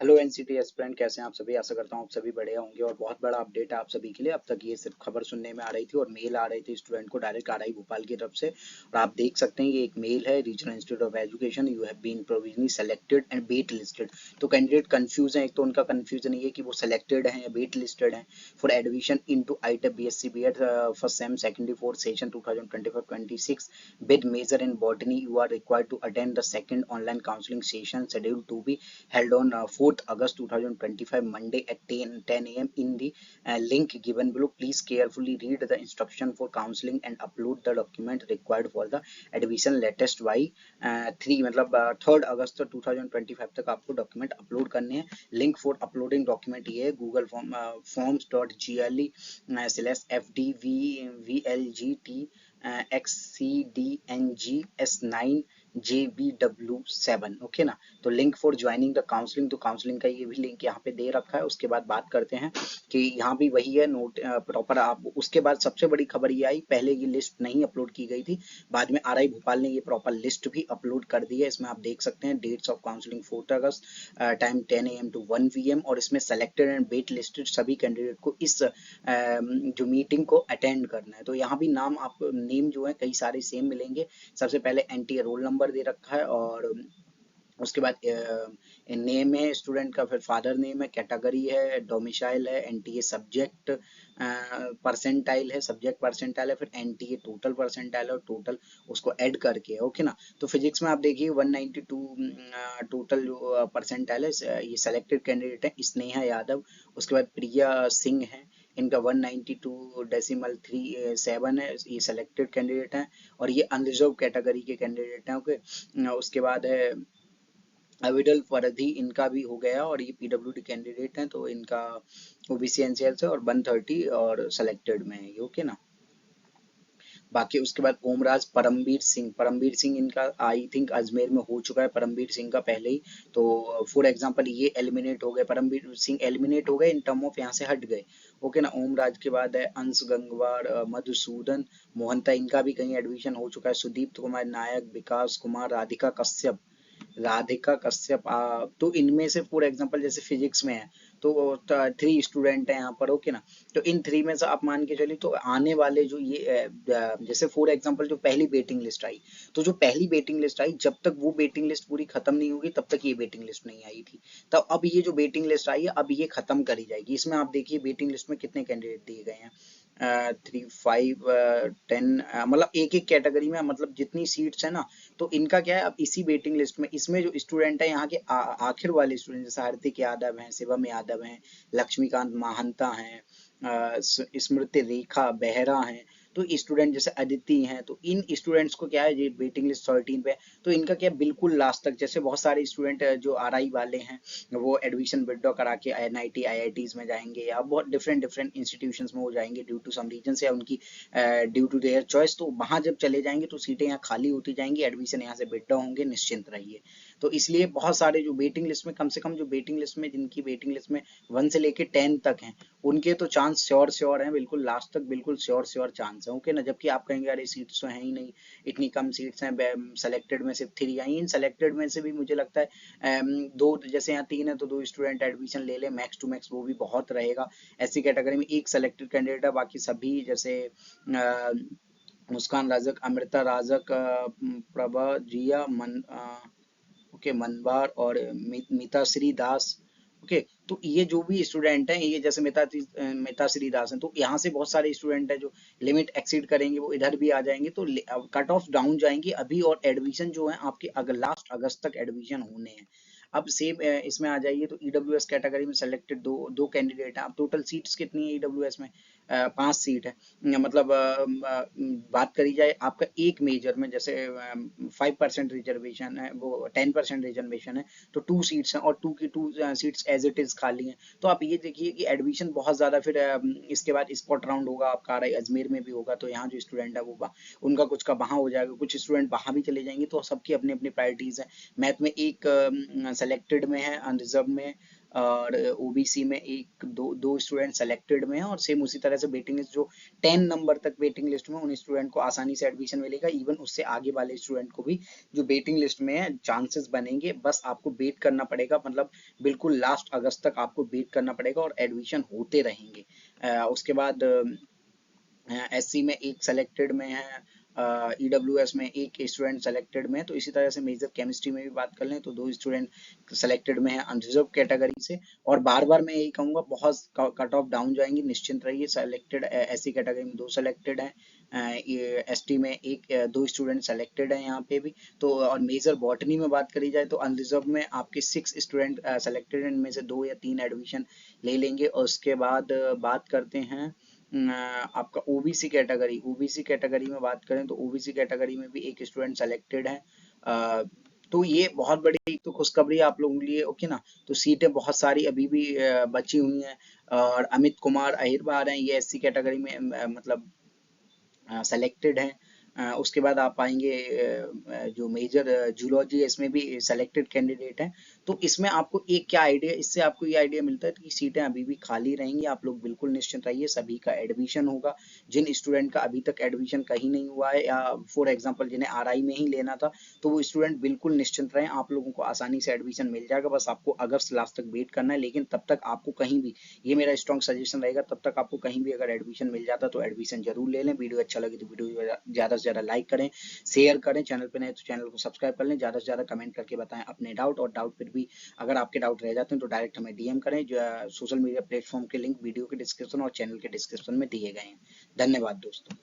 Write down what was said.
Hello NCT aspirant, कैसे हैं आप सभी। आशा करता हूँ आप सभी बढ़िया होंगे। और बहुत बड़ा अपडेट है आप सभी के लिए। अब तक ये सिर्फ खबर सुनने में आ रही थी और मेल आ रही थी स्टूडेंट को डायरेक्ट आरआई भोपाल की तरफ से। और आप देख सकते हैं ये एक मेल है, regional institute of education, you have been provisionally selected and wait listed. तो कैंडिडेट कंफ्यूज है। एक तो उनका कंफ्यूजन ये है कि वो सेलेक्टेड है या वेट लिस्टेड है for admission in to ITEP BSc BEd first sem secondary fourth session 2025-26 with major in botany. You are required to attend the second online counselling session scheduled to be held on 4th August 2025 Monday at 10 a.m. in the link given below. Please carefully read the instruction for counseling and upload the document required for the admission latest by 3 मतलब 3rd अगस्त 2025 तक आपको document upload करने हैं। Link for uploading document ये है Google forms.gle/fdvlgt XCDNGS9JBW7 okay ना। तो link for joining the counselling, तो काउंसलिंग का ये भी लिंक यहाँ पे दे रखा है। उसके बाद बात करते हैं कि यहाँ भी वही है नोट प्रॉपर। आप उसके बाद सबसे बड़ी खबर ये आई, पहले ये लिस्ट नहीं अपलोड की गई थी, बाद में आरआई भोपाल ने ये प्रॉपर लिस्ट भी अपलोड कर दी है। इसमें आप देख सकते हैं dates of counselling 4 August, time 10 AM to 1 PM। और इसमें सेलेक्टेड एंड वेट लिस्टेड सभी कैंडिडेट को इस जो मीटिंग को अटेंड करना है। तो यहाँ भी नाम आप नेम जो है कई सारे सेम मिलेंगे। सबसे पहले एनटीए रोल नंबर दे रखा है और उसके बाद नेम है स्टूडेंट का, फिर फादर नेम है, कैटेगरी है, डोमिसाइल है, एनटीए सब्जेक्ट परसेंटाइल है, सब्जेक्ट परसेंटाइल है, फिर एनटीए टोटल परसेंटाइल है और टोटल उसको ऐड करके है ओके ना। तो फिजिक्स में आप देखिए 192 टोटल जो परसेंटाइल है, ये सेलेक्टेड कैंडिडेट है स्नेहा यादव। उसके बाद प्रिया सिंह है, इनका 192.37 है, ये सेलेक्टेड कैंडिडेट हैं और ये अनरिजर्व कैटेगरी के कैंडिडेट हैं ओके। उसके बाद है अविडल फरदी, इनका भी हो गया और ये पीडब्ल्यूडी कैंडिडेट हैं, तो इनका ओबीसी एनसीएल से और 130 और सेलेक्टेड में है ये ओके ना। बाकी उसके बाद ओमराज परमवीर सिंह इनका आई थिंक अजमेर में हो चुका है, परमवीर सिंह का पहले ही। तो फॉर एग्जांपल ये एलिमिनेट हो गए, परमवीर सिंह एलिमिनेट हो गए इन टर्म ऑफ, यहाँ से हट गए ओके ना। ओमराज के बाद है अंश गंगवार, मधुसूदन मोहंता, इनका भी कहीं एडमिशन हो चुका है। सुदीप्त कुमार नायक, विकास कुमार, राधिका कश्यप तो इनमें से फॉर एग्जांपल जैसे फिजिक्स में है तो 3 स्टूडेंट हैं यहाँ पर ओके ना। तो इन 3 में से आप मान के चलिए तो आने वाले जो ये जैसे फॉर एग्जांपल जो पहली वेटिंग लिस्ट आई, तो जो पहली वेटिंग लिस्ट आई जब तक वो वेटिंग लिस्ट पूरी खत्म नहीं होगी तब तक ये वेटिंग लिस्ट नहीं आई थी। तो अब ये जो वेटिंग लिस्ट आई है अब ये खत्म करी जाएगी। इसमें आप देखिए वेटिंग लिस्ट में कितने कैंडिडेट दिए गए हैं, 3 5 10, मतलब एक एक कैटेगरी में मतलब जितनी सीट्स है ना। तो इनका क्या है अब इसी वेटिंग लिस्ट में, इसमें जो स्टूडेंट है यहाँ के आखिर वाले स्टूडेंट जैसे हार्दिक यादव हैं, शिवम यादव हैं, लक्ष्मीकांत महांता हैं, स्मृति रेखा बेहरा हैं, तो स्टूडेंट जैसे अदिति हैं, तो इन स्टूडेंट्स को क्या है ये वेटिंग लिस्ट 13 पे। तो इनका क्या बिल्कुल लास्ट तक, जैसे बहुत सारे स्टूडेंट जो आरआई वाले हैं वो एडमिशन विदड्रॉ करा के एनआईटी आईआईटीज में जाएंगे या बहुत डिफरेंट डिफरेंट इंस्टीट्यूशंस में वो जाएंगे ड्यू टू सम रीजन या उनकी ड्यू टू देयर चॉइस। तो वहां जब चले जाएंगे तो सीटें यहाँ खाली होती जाएंगी, एडमिशन यहाँ से विदड्रॉ होंगे, निश्चिंत रहिए। तो इसलिए बहुत सारे जो वेटिंग लिस्ट में, कम से कम जो वेटिंग लिस्ट में जिनकी वेटिंग लिस्ट में 1 से लेके 10 तक हैं, उनके तो चांस श्योर हैं, बिल्कुल लास्ट तक बिल्कुल श्योर चांस है ओके ना। जबकि आप कहेंगे अरे सीट्स तो है ही नहीं, इतनी कम सीट्स हैं, सेलेक्टेड में सिर्फ 3 आई। इन सेलेक्टेड में से भी मुझे लगता है दो, जैसे यहाँ 3 है तो 2 स्टूडेंट एडमिशन ले ले मैक्स टू मैक्स, वो भी बहुत रहेगा। ऐसी कैटेगरी में एक सेलेक्टेड कैंडिडेट है, बाकी सभी जैसे मुस्कान राजक, अमृता राजक, प्रभा जिया ओके मनवार और मिताश्री दास ओके। तो ये जो भी स्टूडेंट हैं, ये जैसे मिताश्री दास हैं, तो यहाँ से बहुत सारे स्टूडेंट हैं जो लिमिट एक्सीड करेंगे वो इधर भी आ जाएंगे, तो कट ऑफ डाउन जाएंगी अभी। और एडमिशन जो है आपके अगर लास्ट अगस्त तक एडमिशन होने हैं। अब सेम इसमें आ जाइए तो ईडब्ल्यूएस कैटेगरी में सेलेक्टेड दो दो कैंडिडेट हैं। अब टोटल सीट्स कितनी है ईडब्ल्यूएस में, 5 सीट है। मतलब बात करी जाए आपका एक मेजर में जैसे 5% रिजर्वेशन है, वो 10% रिजर्वेशन है, तो 2 सीट्स हैं और 2 सीट्स एज इट इज खाली हैं। तो आप ये देखिए कि एडमिशन बहुत ज्यादा, फिर इसके बाद स्पॉट राउंड होगा आपका अजमेर में भी होगा, तो यहाँ जो स्टूडेंट है वो उनका कुछ का वहाँ हो जाएगा, कुछ स्टूडेंट वहाँ भी चले जाएंगे, तो सबकी अपनी अपनी प्रायोरिटीज है। मैथ में एक सेलेक्टेड में है अनरिजर्व में, और ओबीसी में एक दो स्टूडेंट सेलेक्टेड में है, और सेम उसी तरह से वेटिंग लिस्ट जो 10 नंबर तक वेटिंग लिस्ट में, उन स्टूडेंट को आसानी से एडमिशन मिलेगा। इवन उससे आगे वाले स्टूडेंट को भी जो वेटिंग लिस्ट में है चांसेस बनेंगे। बस आपको वेट करना पड़ेगा, मतलब बिल्कुल लास्ट अगस्त तक आपको वेट करना पड़ेगा और एडमिशन होते रहेंगे। उसके बाद एससी में एक सेलेक्टेड में है, ईडब्ल्यूएस में एक स्टूडेंट सेलेक्टेड में है। तो इसी तरह से मेजर केमिस्ट्री में भी बात कर लें तो 2 स्टूडेंट सेलेक्टेड में है अनरिजर्व कैटेगरी से। और बार बार मैं यही कहूंगा, बहुत कट ऑफ डाउन जाएंगी, निश्चिंत रहिए। सेलेक्टेड एससी कैटेगरी में 2 सेलेक्टेड है, एसटी में एक 2 स्टूडेंट सेलेक्टेड है यहाँ पे भी। तो और मेजर बॉटनी में बात करी जाए तो अनरिजर्व में आपके 6 स्टूडेंट सेलेक्टेड हैं, इनमें से 2 या 3 एडमिशन ले लेंगे। और उसके बाद बात करते हैं आपका ओबीसी कैटेगरी में बात करें तो ओबीसी कैटेगरी में भी एक स्टूडेंट सेलेक्टेड है। तो ये बहुत बड़ी तो खुशखबरी है आप लोगों के लिए, ओके ना। तो सीटें बहुत सारी अभी भी बची हुई हैं, और अमित कुमार अहिरबार हैं, ये एससी कैटेगरी में मतलब सेलेक्टेड हैं। उसके बाद आप पाएंगे जो मेजर जूलॉजी है, इसमें भी सेलेक्टेड कैंडिडेट हैं। तो इसमें आपको एक क्या आइडिया, इससे आपको ये आइडिया मिलता है कि सीटें अभी भी खाली रहेंगी। आप लोग बिल्कुल निश्चिंत रहिए, सभी का एडमिशन होगा। जिन स्टूडेंट का अभी तक एडमिशन कहीं नहीं हुआ है, या फॉर एग्जाम्पल जिन्हें आरआई में ही लेना था, तो वो स्टूडेंट बिल्कुल निश्चिंत रहें, आप लोगों को आसानी से एडमिशन मिल जाएगा। बस आपको अगस्त लास्ट तक वेट करना है। लेकिन तब तक आपको कहीं भी, ये मेरा स्ट्रॉन्ग सजेशन रहेगा, तब तक आपको कहीं भी अगर एडमिशन मिल जाता तो एडमिशन जरूर ले लें। वीडियो अच्छा लगे तो वीडियो ज्यादा से ज्यादा लाइक करें, शेयर करें, चैनल पे नए तो चैनल को सब्सक्राइब कर लें। ज्यादा से ज्यादा कमेंट करके बताएं अपने डाउट, और डाउट फिर भी अगर आपके डाउट रह जाते हैं तो डायरेक्ट हमें डीएम करें। जो सोशल मीडिया प्लेटफॉर्म के लिंक वीडियो के डिस्क्रिप्शन और चैनल के डिस्क्रिप्शन में दिए गए हैं। धन्यवाद दोस्तों।